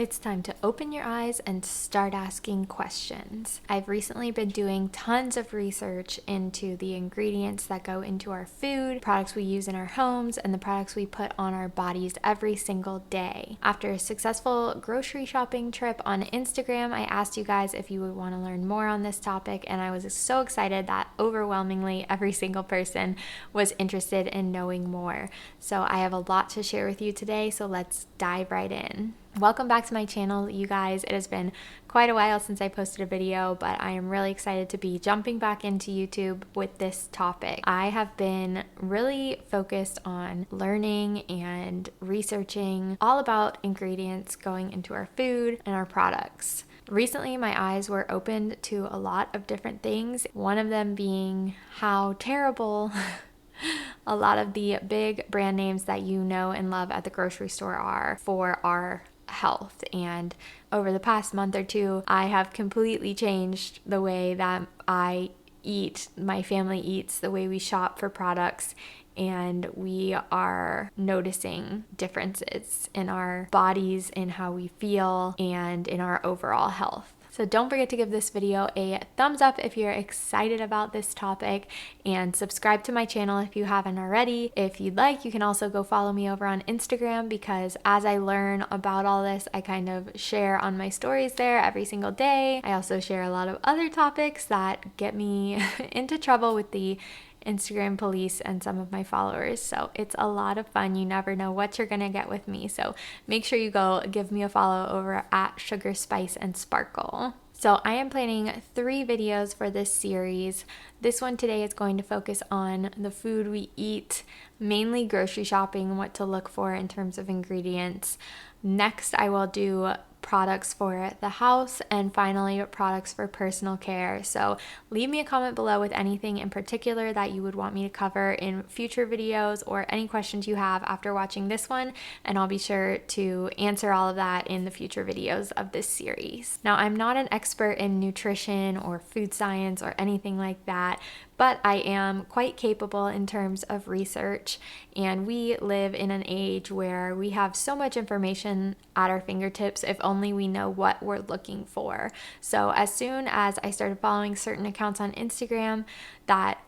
It's time to open your eyes and start asking questions. I've recently been doing tons of research into the ingredients that go into our food, products we use in our homes, and the products we put on our bodies every single day. After a successful grocery shopping trip on Instagram, I asked you guys if you would want to learn more on this topic, and I was so excited that overwhelmingly every single person was interested in knowing more. So I have a lot to share with you today, so let's dive right in. Welcome back to my channel, you guys. It has been quite a while since I posted a video, but I am really excited to be jumping back into YouTube with this topic. I have been really focused on learning and researching all about ingredients going into our food and our products. Recently, my eyes were opened to a lot of different things, one of them being how terrible a lot of the big brand names that you know and love at the grocery store are for our health. And over the past month or two, I have completely changed the way that I eat, my family eats, the way we shop for products, and we are noticing differences in our bodies, in how we feel, and in our overall health. So don't forget to give this video a thumbs up if you're excited about this topic, and subscribe to my channel if you haven't already. If you'd like, you can also go follow me over on Instagram, because as I learn about all this, I kind of share on my stories there every single day. I also share a lot of other topics that get me into trouble with the Instagram police and some of my followers. So it's a lot of fun. You never know what you're gonna get with me. So make sure you go give me a follow over at Sugar, Spice, and Sparkle. So I am planning 3 videos for this series. This one today is going to focus on the food we eat, mainly grocery shopping, what to look for in terms of ingredients. Next, I will do products for the house, and finally products for personal care. So leave me a comment below with anything in particular that you would want me to cover in future videos, or any questions you have after watching this one, and I'll be sure to answer all of that in the future videos of this series. Now, I'm not an expert in nutrition or food science or anything like that, but I am quite capable in terms of research, and we live in an age where we have so much information at our fingertips if only we know what we're looking for. So as soon as I started following certain accounts on Instagram that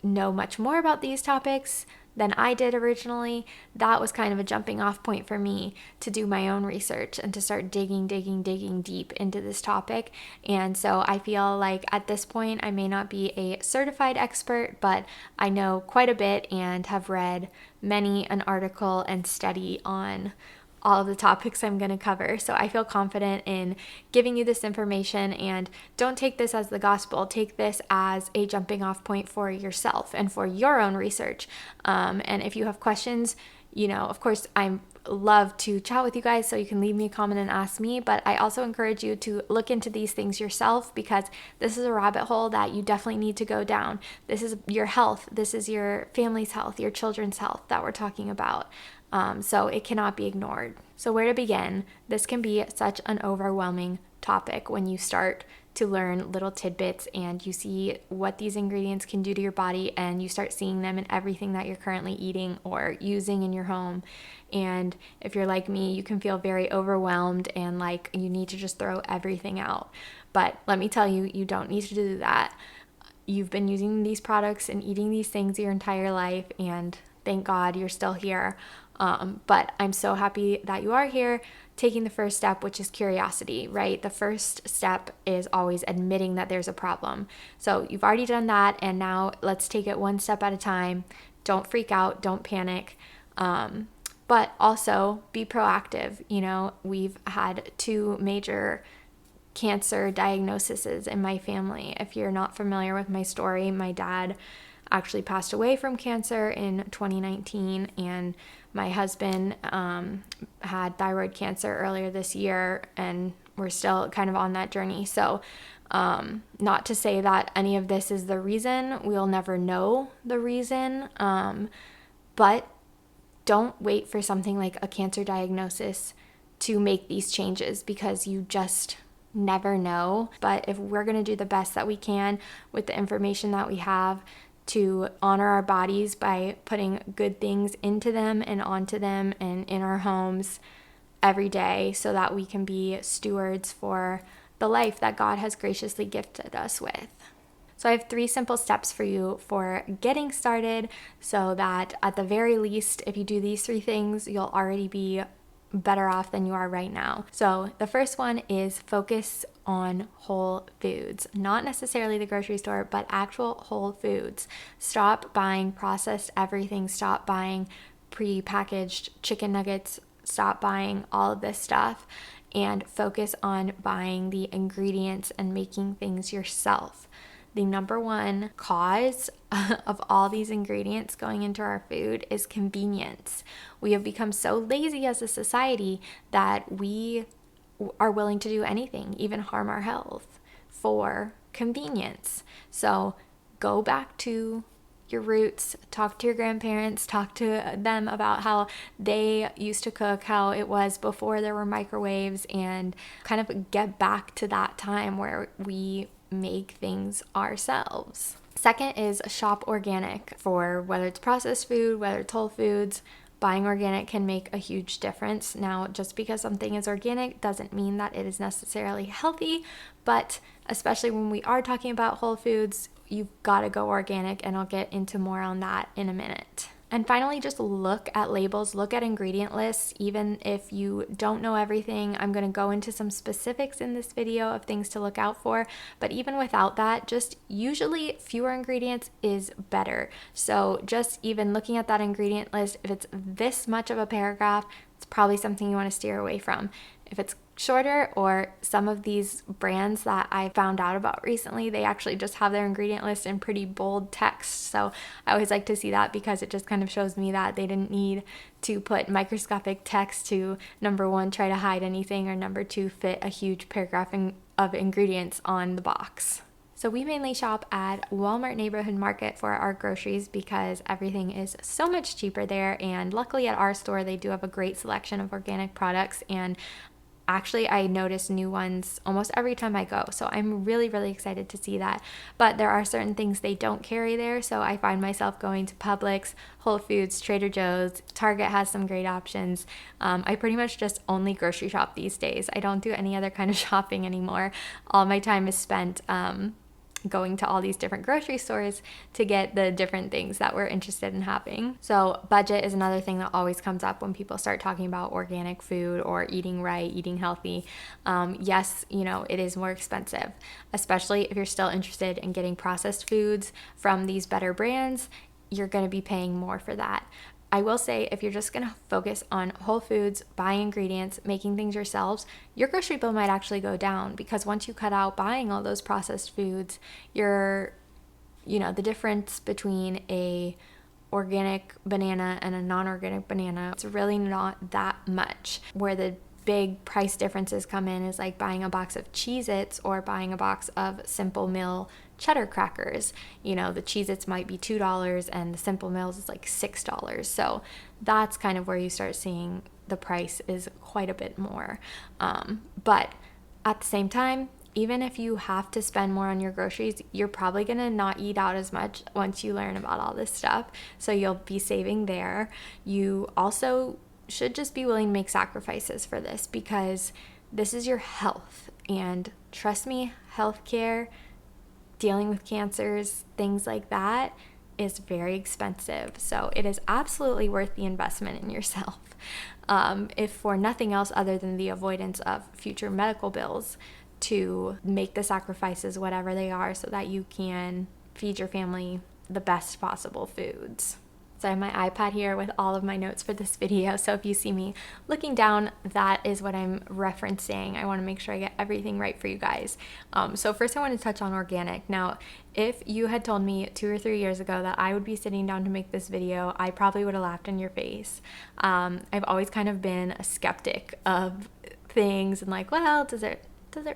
know much more about these topics than I did originally, that was kind of a jumping off point for me to do my own research and to start digging deep into this topic. And so I feel like at this point I may not be a certified expert, but I know quite a bit and have read many an article and study on all of the topics I'm going to cover. So I feel confident in giving you this information, and don't take this as the gospel. Take this as a jumping off point for yourself and for your own research. And if you have questions, of course, I love to chat with you guys, so you can leave me a comment and ask me, but I also encourage you to look into these things yourself, because this is a rabbit hole that you definitely need to go down. This is your health. This is your family's health, your children's health that we're talking about. So it cannot be ignored. So where to begin? This can be such an overwhelming topic when you start to learn little tidbits and you see what these ingredients can do to your body, and you start seeing them in everything that you're currently eating or using in your home. And if you're like me, you can feel very overwhelmed and like you need to just throw everything out. But let me tell you, you don't need to do that. You've been using these products and eating these things your entire life, and thank God you're still here. But I'm so happy that you are here, taking the first step, which is curiosity, right? The first step is always admitting that there's a problem. So you've already done that, and now let's take it one step at a time. Don't freak out, don't panic, but also be proactive. We've had 2 major cancer diagnoses in my family. If you're not familiar with my story, my dad actually passed away from cancer in 2019, and my husband had thyroid cancer earlier this year, and we're still kind of on that journey. So not to say that any of this is the reason. We'll never know the reason, but don't wait for something like a cancer diagnosis to make these changes, because you just never know. But if we're going to do the best that we can with the information that we have, to honor our bodies by putting good things into them and onto them and in our homes, every day so that we can be stewards for the life that God has graciously gifted us with. So I have 3 simple steps for you for getting started so that at the very least, if you do these 3 things, you'll already be better off than you are right now. So the first one is focus on whole foods, not necessarily the grocery store, but actual whole foods. Stop buying processed everything. Stop buying pre-packaged chicken nuggets. Stop buying all of this stuff and focus on buying the ingredients and making things yourself. The number one cause of all these ingredients going into our food is convenience. We have become so lazy as a society that we are willing to do anything, even harm our health, for convenience. So go back to your roots, talk to your grandparents, talk to them about how they used to cook, how it was before there were microwaves, and kind of get back to that time where we make things ourselves. Second is shop organic. For whether it's processed food, whether it's whole foods, buying organic can make a huge difference. Now, just because something is organic doesn't mean that it is necessarily healthy, but especially when we are talking about whole foods, you've got to go organic, and I'll get into more on that in a minute. And finally, just look at labels, look at ingredient lists. Even if you don't know everything, I'm going to go into some specifics in this video of things to look out for. But even without that, just usually fewer ingredients is better. So just even looking at that ingredient list, if it's this much of a paragraph, it's probably something you want to steer away from. If it's shorter, or some of these brands that I found out about recently, they actually just have their ingredient list in pretty bold text. So I always like to see that because it just kind of shows me that they didn't need to put microscopic text to, number 1, try to hide anything, or number 2, fit a huge paragraph of ingredients on the box. So we mainly shop at Walmart Neighborhood Market for our groceries because everything is so much cheaper there. And luckily at our store, they do have a great selection of organic products, and actually, I notice new ones almost every time I go, so I'm really, really excited to see that. But there are certain things they don't carry there, so I find myself going to Publix, Whole Foods, Trader Joe's. Target has some great options. I pretty much just only grocery shop these days. I don't do any other kind of shopping anymore. All my time is spent going to all these different grocery stores to get the different things that we're interested in having. So budget is another thing that always comes up when people start talking about organic food or eating right, eating healthy. Yes, it is more expensive, especially if you're still interested in getting processed foods from these better brands. You're going to be paying more for that. I will say, if you're just going to focus on whole foods, buying ingredients, making things yourselves, your grocery bill might actually go down, because once you cut out buying all those processed foods, the difference between a organic banana and a non-organic banana, it's really not that much. Where the big price differences come in is like buying a box of Cheez-Its or buying a box of Simple Mill cheddar crackers. The Cheez-Its might be $2 and the Simple Mills is like $6. So that's kind of where you start seeing the price is quite a bit more. But at the same time, even if you have to spend more on your groceries, you're probably going to not eat out as much once you learn about all this stuff. So you'll be saving there. You also should just be willing to make sacrifices for this, because this is your health. And trust me, healthcare, dealing with cancers, things like that is very expensive. So it is absolutely worth the investment in yourself. If for nothing else other than the avoidance of future medical bills, to make the sacrifices, whatever they are, so that you can feed your family the best possible foods. So I have my iPad here with all of my notes for this video. So if you see me looking down, that is what I'm referencing. I want to make sure I get everything right for you guys. So first I want to touch on organic. Now, if you had told me 2 or 3 years ago that I would be sitting down to make this video, I probably would have laughed in your face. I've always kind of been a skeptic of things and like, well, does it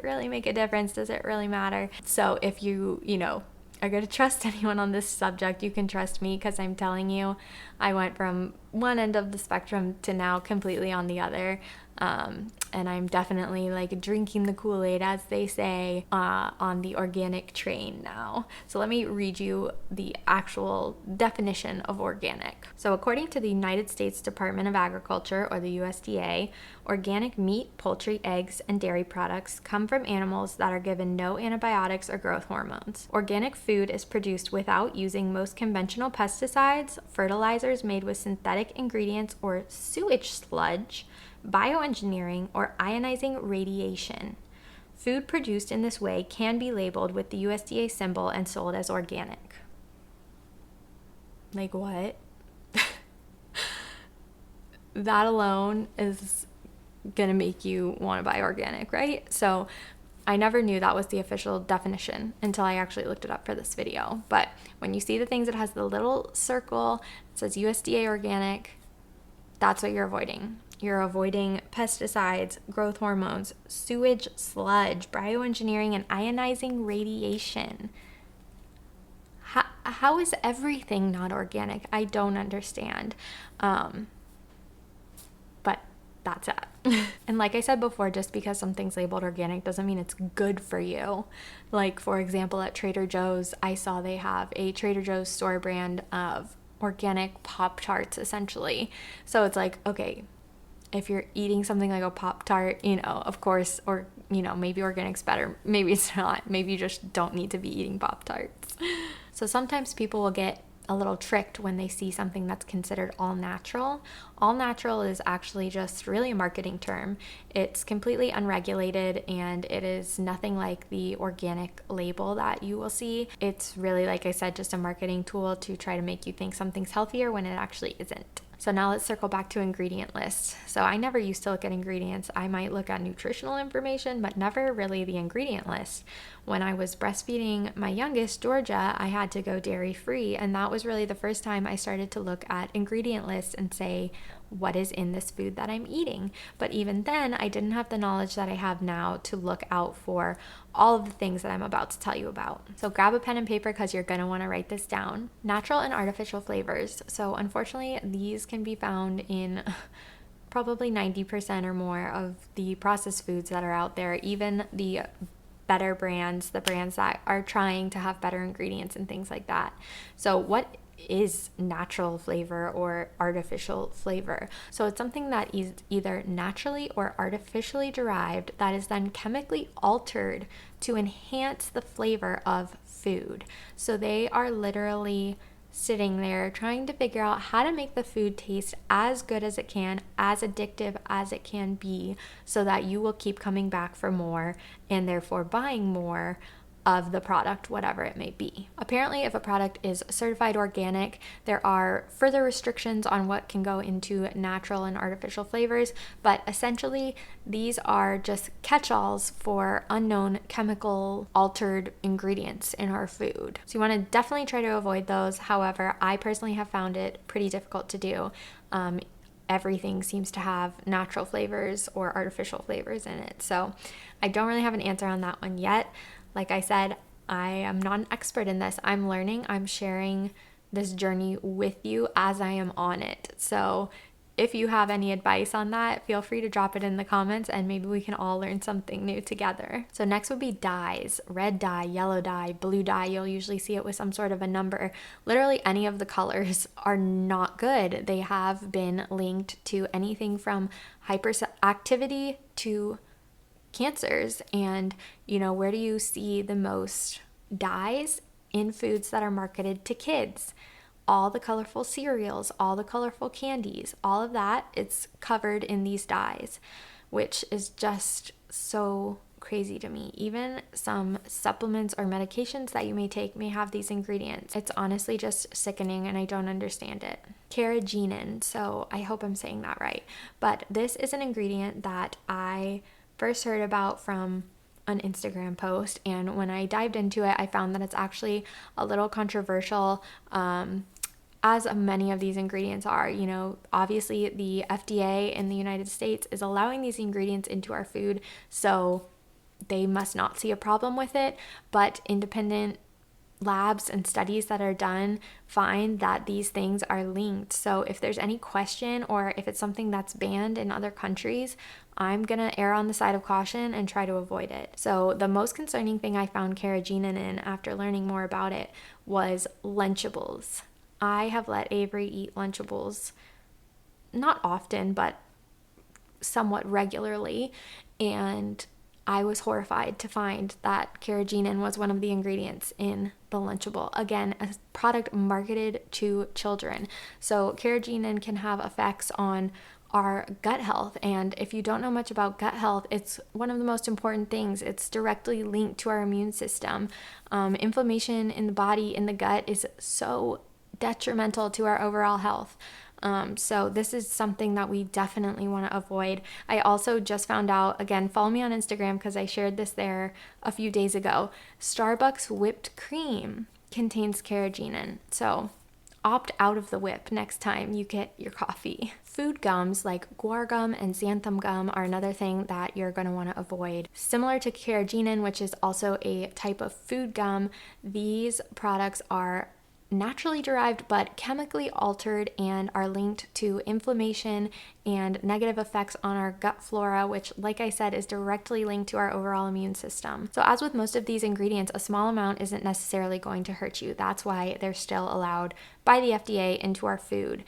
really make a difference? Does it really matter? So if you are going to trust anyone on this subject, you can trust me, because I'm telling you, I went from one end of the spectrum to now completely on the other. And I'm definitely like drinking the Kool-Aid, as they say, on the organic train now. So let me read you the actual definition of organic. So according to the United States Department of Agriculture, or the USDA, organic meat, poultry, eggs, and dairy products come from animals that are given no antibiotics or growth hormones. Organic food is produced without using most conventional pesticides, fertilizers made with synthetic ingredients, or sewage sludge, bioengineering, or ionizing radiation. Food produced in this way can be labeled with the USDA symbol and sold as organic. Like what? That alone is gonna make you want to buy organic, right? So I never knew that was the official definition until I actually looked it up for this video. But when you see the things that has the little circle that says USDA organic, that's what you're avoiding. You're avoiding pesticides, growth hormones, sewage sludge, bioengineering, and ionizing radiation. How is everything not organic? I don't understand. But that's it. And like I said before, just because something's labeled organic doesn't mean it's good for you. Like, for example, at Trader Joe's, I saw they have a Trader Joe's store brand of organic Pop-Tarts, essentially. So it's like, okay, if you're eating something like a Pop-Tart, of course, or, maybe organic's better. Maybe it's not. Maybe you just don't need to be eating Pop-Tarts. So sometimes people will get a little tricked when they see something that's considered all natural. All natural is actually just really a marketing term. It's completely unregulated, and it is nothing like the organic label that you will see. It's really, like I said, just a marketing tool to try to make you think something's healthier when it actually isn't. So now let's circle back to ingredient lists. So I never used to look at ingredients. I might look at nutritional information, but never really the ingredient list. When I was breastfeeding my youngest, Georgia, I had to go dairy-free, and that was really the first time I started to look at ingredient lists and say, what is in this food that I'm eating? But even then, I didn't have the knowledge that I have now to look out for all of the things that I'm about to tell you about. So grab a pen and paper because you're going to want to write this down. Natural and artificial flavors. So unfortunately, these can be found in probably 90% or more of the processed foods that are out there, even the better brands, the brands that are trying to have better ingredients and things like that. So what is natural flavor or artificial flavor? So it's something that is either naturally or artificially derived that is then chemically altered to enhance the flavor of food. So they are literally sitting there trying to figure out how to make the food taste as good as it can, as addictive as it can be, so that you will keep coming back for more and therefore buying more of the product, whatever it may be. Apparently, if a product is certified organic, there are further restrictions on what can go into natural and artificial flavors, but essentially these are just catch-alls for unknown chemical altered ingredients in our food. So you want to definitely try to avoid those. However, I personally have found it pretty difficult to do. Everything seems to have natural flavors or artificial flavors in it. So I don't really have an answer on that one yet. Like I said, I am not an expert in this. I'm learning. I'm sharing this journey with you as I am on it. So if you have any advice on that, feel free to drop it in the comments and maybe we can all learn something new together. So next would be dyes. Red dye, yellow dye, blue dye. You'll usually see it with some sort of a number. Literally any of the colors are not good. They have been linked to anything from hyperactivity to cancers. And where do you see the most dyes? In foods that are marketed to kids. All the colorful cereals, all the colorful candies, all of that, it's covered in these dyes, which is just so crazy to me. Even some supplements or medications that you may take may have these ingredients. It's honestly just sickening and I don't understand it. Carrageenan, so I hope I'm saying that right. But this is an ingredient that I first heard about from an Instagram post, and when I dived into it, I found that it's actually a little controversial, as many of these ingredients are. Obviously the FDA in the United States is allowing these ingredients into our food, so they must not see a problem with it, but independent labs and studies that are done find that these things are linked. So if there's any question or if it's something that's banned in other countries, I'm gonna err on the side of caution and try to avoid it. So the most concerning thing I found carrageenan in after learning more about it was Lunchables. I have let Avery eat Lunchables not often, but somewhat regularly, and I was horrified to find that carrageenan was one of the ingredients in the Lunchable. Again, a product marketed to children. So carrageenan can have effects on our gut health, and if you don't know much about gut health, it's one of the most important things. It's directly linked to our immune system. Inflammation in the body, in the gut, is so detrimental to our overall health. So this is something that we definitely want to avoid. I also just found out, again, follow me on Instagram because I shared this there a few days ago. Starbucks whipped cream contains carrageenan. So opt out of the whip next time you get your coffee. Food gums like guar gum and xanthan gum are another thing that you're going to want to avoid. Similar to carrageenan, which is also a type of food gum, these products are naturally derived but chemically altered and are linked to inflammation and negative effects on our gut flora, which, like I said, is directly linked to our overall immune system. So as with most of these ingredients, a small amount isn't necessarily going to hurt you. That's why they're still allowed by the FDA into our food.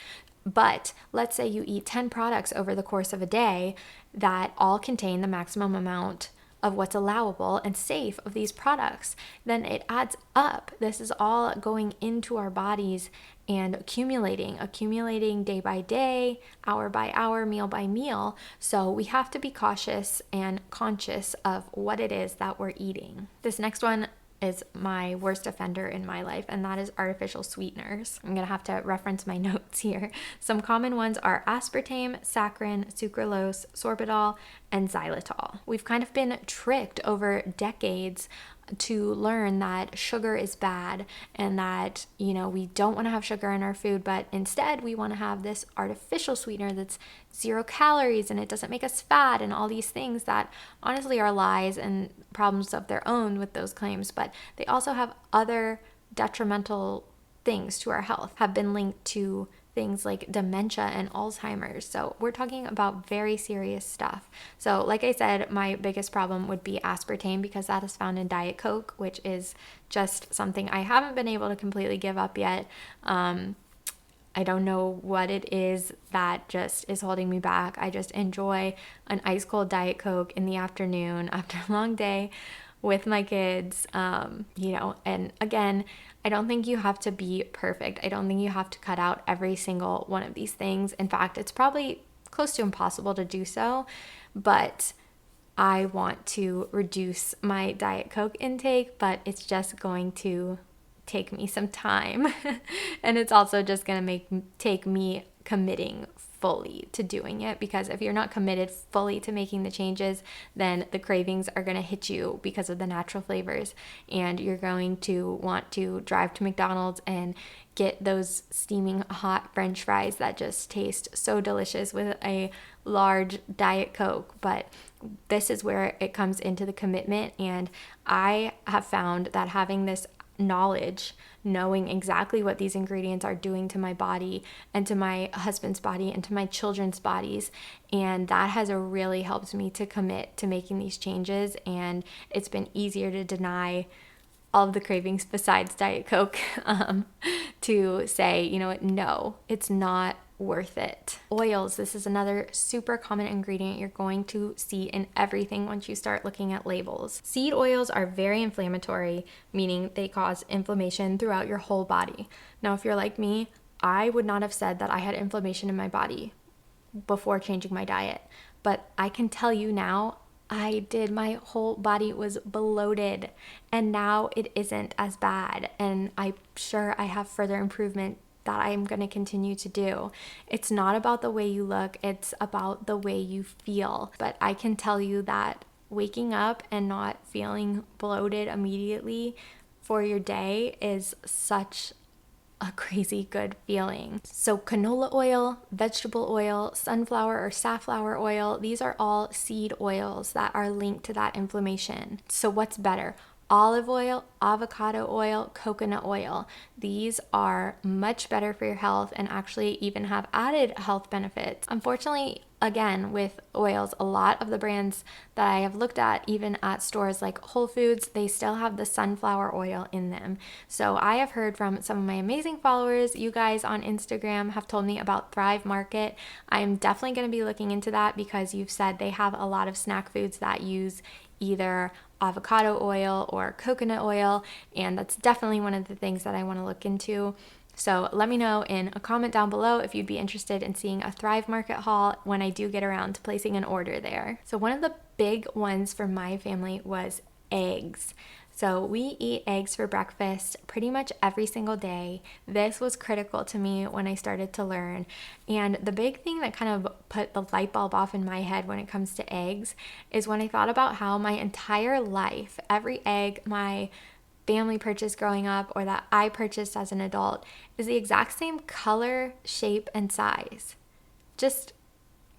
But let's say you eat 10 products over the course of a day that all contain the maximum amount of what's allowable and safe of these products, then it adds up. This is all going into our bodies and accumulating day by day, hour by hour, meal by meal. So we have to be cautious and conscious of what it is that we're eating. This next one is my worst offender in my life, and that is artificial sweeteners. I'm gonna have to reference my notes here. Some common ones are aspartame, saccharin, sucralose, sorbitol, and xylitol. We've kind of been tricked over decades to learn that sugar is bad and that, we don't want to have sugar in our food, but instead we want to have this artificial sweetener that's 0 calories and it doesn't make us fat and all these things that honestly are lies and problems of their own with those claims, but they also have other detrimental things to our health, have been linked to things like dementia and Alzheimer's. So we're talking about very serious stuff. So like I said, my biggest problem would be aspartame because that is found in Diet Coke, which is just something I haven't been able to completely give up yet. I don't know what it is that just is holding me back. I just enjoy an ice cold Diet Coke in the afternoon after a long day with my kids, and again, I don't think you have to be perfect. I don't think you have to cut out every single one of these things. In fact, it's probably close to impossible to do so, but I want to reduce my Diet Coke intake, but it's just going to take me some time. And it's also just going to take me committing fully to doing it, because if you're not committed fully to making the changes, then the cravings are going to hit you because of the natural flavors, and you're going to want to drive to McDonald's and get those steaming hot French fries that just taste so delicious with a large Diet Coke. But this is where it comes into the commitment, and I have found that having this knowledge, knowing exactly what these ingredients are doing to my body and to my husband's body and to my children's bodies, and that has really helped me to commit to making these changes. And it's been easier to deny all of the cravings besides Diet Coke to say, no, it's not worth it. Oils, this is another super common ingredient you're going to see in everything once you start looking at labels. Seed oils are very inflammatory, meaning they cause inflammation throughout your whole body. Now, if you're like me, I would not have said that I had inflammation in my body before changing my diet, but I can tell you now, I did. My whole body was bloated, and now it isn't as bad, and I'm sure I have further improvement that I'm going to continue to do. It's not about the way you look, it's about the way you feel. But I can tell you that waking up and not feeling bloated immediately for your day is such a crazy good feeling. So canola oil, vegetable oil, sunflower or safflower oil, these are all seed oils that are linked to that inflammation. So what's better? olive oil, avocado oil, coconut oil. These are much better for your health and actually even have added health benefits. Unfortunately, again, with oils, a lot of the brands that I have looked at, even at stores like Whole Foods, they still have the sunflower oil in them. So I have heard from some of my amazing followers, you guys on Instagram have told me about Thrive Market. I'm definitely going to be looking into that because you've said they have a lot of snack foods that use either avocado oil or coconut oil, and that's definitely one of the things that I want to look into. So let me know in a comment down below if you'd be interested in seeing a Thrive Market haul when I do get around to placing an order there. So one of the big ones for my family was eggs. So we eat eggs for breakfast pretty much every single day. This was critical to me when I started to learn. And the big thing that kind of put the light bulb off in my head when it comes to eggs is when I thought about how my entire life, every egg my family purchased growing up or that I purchased as an adult is the exact same color, shape, and size. Just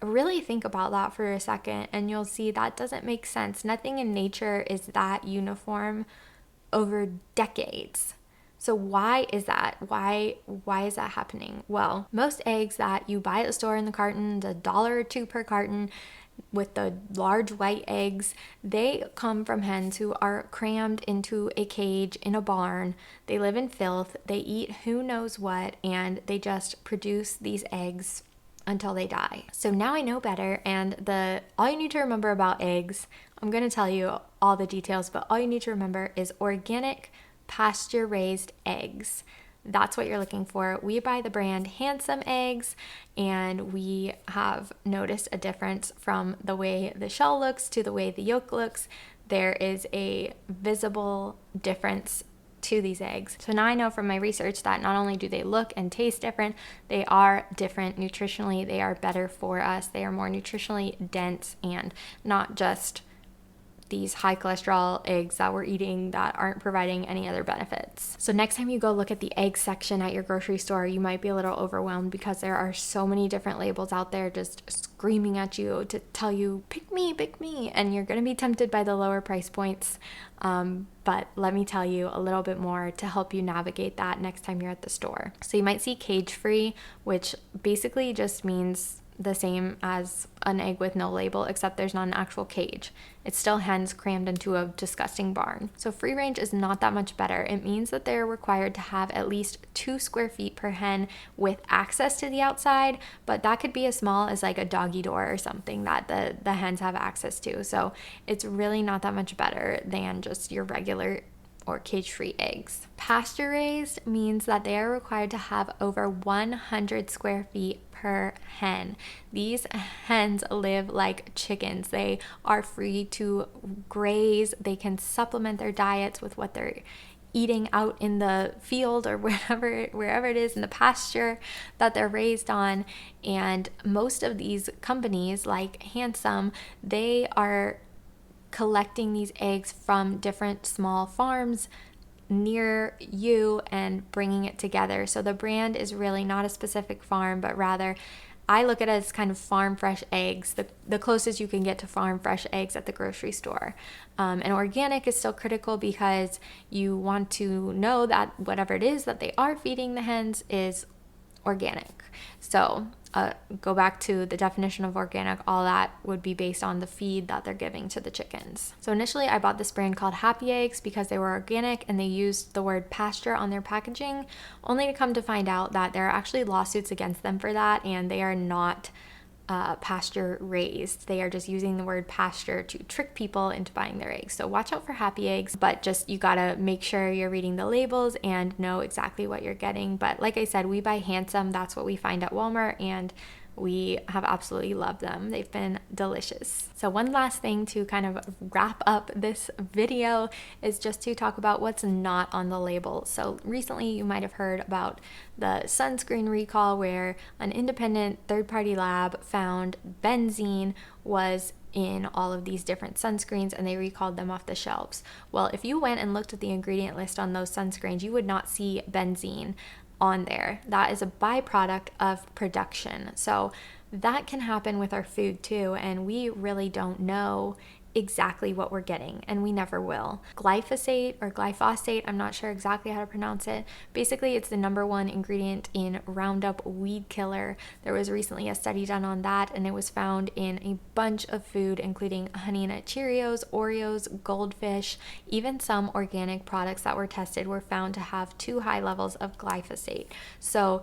really think about that for a second and you'll see that doesn't make sense. Nothing in nature is that uniform over decades. So why is that? Why is that happening? Well, most eggs that you buy at the store in the carton, the $1 or $2 per carton, with the large white eggs, they come from hens who are crammed into a cage in a barn. They live in filth, they eat who knows what, and they just produce these eggs until they die. So now I know better, and all you need to remember about eggs, I'm going to tell you all the details, but all you need to remember is organic pasture-raised eggs. That's what you're looking for. We buy the brand Handsome Eggs, and we have noticed a difference from the way the shell looks to the way the yolk looks. There is a visible difference to these eggs. So now I know from my research that not only do they look and taste different, they are different nutritionally. They are better for us. They are more nutritionally dense and not just these high cholesterol eggs that we're eating that aren't providing any other benefits. So next time you go look at the egg section at your grocery store, you might be a little overwhelmed because there are so many different labels out there just screaming at you to tell you, pick me, and you're going to be tempted by the lower price points. But let me tell you a little bit more to help you navigate that next time you're at the store. So you might see cage-free, which basically just means the same as an egg with no label, except there's not an actual cage. It's still hens crammed into a disgusting barn. So free range is not that much better. It means that they're required to have at least 2 square feet per hen with access to the outside, but that could be as small as like a doggy door or something that the hens have access to. So it's really not that much better than just your regular or cage-free eggs. Pasture-raised means that they are required to have over 100 square feet per hen. These hens live like chickens. They are free to graze. They can supplement their diets with what they're eating out in the field or wherever it is in the pasture that they're raised on. And most of these companies like Handsome, they are collecting these eggs from different small farms near you and bringing it together. So the brand is really not a specific farm, but rather I look at it as kind of farm fresh eggs, the closest you can get to farm fresh eggs at the grocery store. And organic is still critical because you want to know that whatever it is that they are feeding the hens is organic. So go back to the definition of organic, all that would be based on the feed that they're giving to the chickens. So initially I bought this brand called Happy Eggs because they were organic and they used the word pasture on their packaging, only to come to find out that there are actually lawsuits against them for that, and they are not pasture raised. They are just using the word pasture to trick people into buying their eggs. So watch out for Happy Eggs, but just you gotta make sure you're reading the labels and know exactly what you're getting. But like I said, we buy Handsome. That's what we find at Walmart, and we have absolutely loved them. They've been delicious. So one last thing to kind of wrap up this video is just to talk about what's not on the label. So recently you might have heard about the sunscreen recall where an independent third-party lab found benzene was in all of these different sunscreens and they recalled them off the shelves. Well, if you went and looked at the ingredient list on those sunscreens, you would not see benzene on there. That is a byproduct of production. So that can happen with our food too, and we really don't know exactly what we're getting, and we never will. Glyphosate, I'm not sure exactly how to pronounce it. Basically, it's the number one ingredient in Roundup weed killer. There was recently a study done on that, and it was found in a bunch of food, including Honey Nut Cheerios, Oreos, Goldfish. Even some organic products that were tested were found to have too high levels of glyphosate. So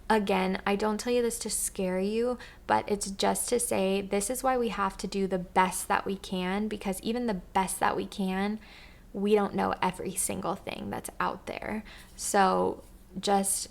again, I don't tell you this to scare you, but it's just to say this is why we have to do the best that we can, because even the best that we can, we don't know every single thing that's out there. So just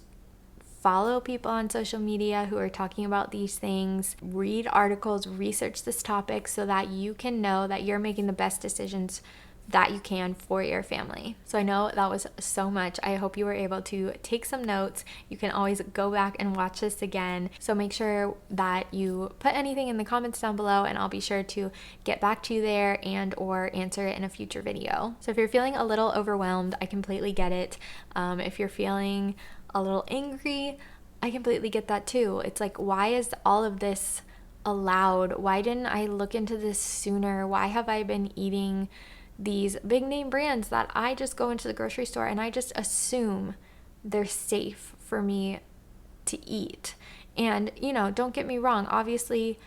follow people on social media who are talking about these things, read articles, research this topic so that you can know that you're making the best decisions that you can for your family. So I know that was so much. I hope you were able to take some notes. You can always go back and watch this again. So make sure that you put anything in the comments down below, and I'll be sure to get back to you there and or answer it in a future video. So if you're feeling a little overwhelmed, I completely get it. If you're feeling a little angry, I completely get that too. It's like, why is all of this allowed? Why didn't I look into this sooner? Why have I been eating these big name brands that I just go into the grocery store and I just assume they're safe for me to eat? And, you know, don't get me wrong. Obviously,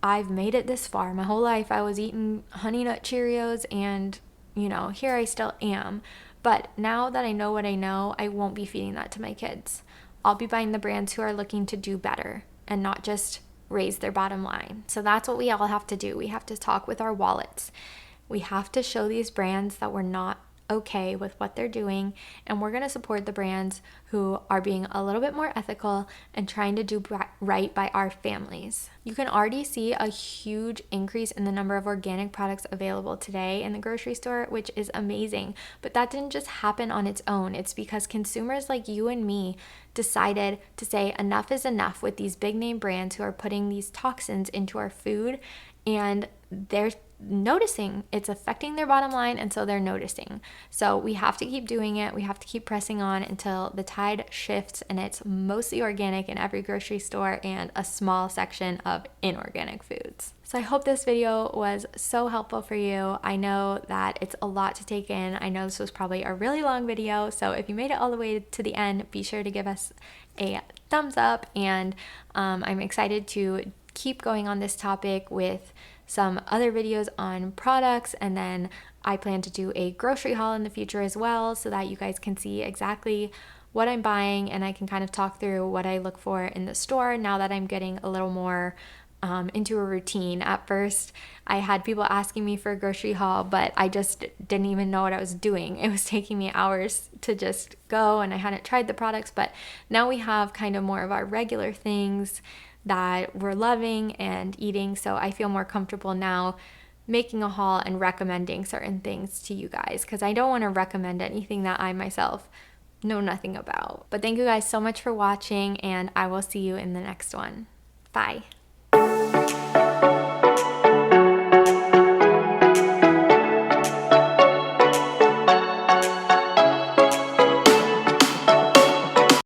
I've made it this far. My whole life I was eating Honey Nut Cheerios and, you know, here I still am. But now that I know what I know, I won't be feeding that to my kids. I'll be buying the brands who are looking to do better and not just raise their bottom line. So that's what we all have to do. We have to talk with our wallets. We have to show these brands that we're not okay with what they're doing, and we're going to support the brands who are being a little bit more ethical and trying to do right by our families. You can already see a huge increase in the number of organic products available today in the grocery store, which is amazing. But that didn't just happen on its own. It's because consumers like you and me decided to say enough is enough with these big name brands who are putting these toxins into our food, and they're noticing it's affecting their bottom line, and so they're noticing. So we have to keep doing it. We have to keep pressing on until the tide shifts and it's mostly organic in every grocery store and a small section of inorganic foods. So I hope this video was so helpful for you. I know that it's a lot to take in. I know this was probably a really long video, so if you made it all the way to the end, be sure to give us a thumbs up, and I'm excited to keep going on this topic with some other videos on products, and then I plan to do a grocery haul in the future as well so that you guys can see exactly what I'm buying, and I can kind of talk through what I look for in the store now that I'm getting a little more into a routine. At first, I had people asking me for a grocery haul, but I just didn't even know what I was doing. It was taking me hours to just go, and I hadn't tried the products, but now we have kind of more of our regular things that we're loving and eating, so I feel more comfortable now making a haul and recommending certain things to you guys, because I don't want to recommend anything that I myself know nothing about. But thank you guys so much for watching, and I will see you in the next one. Bye.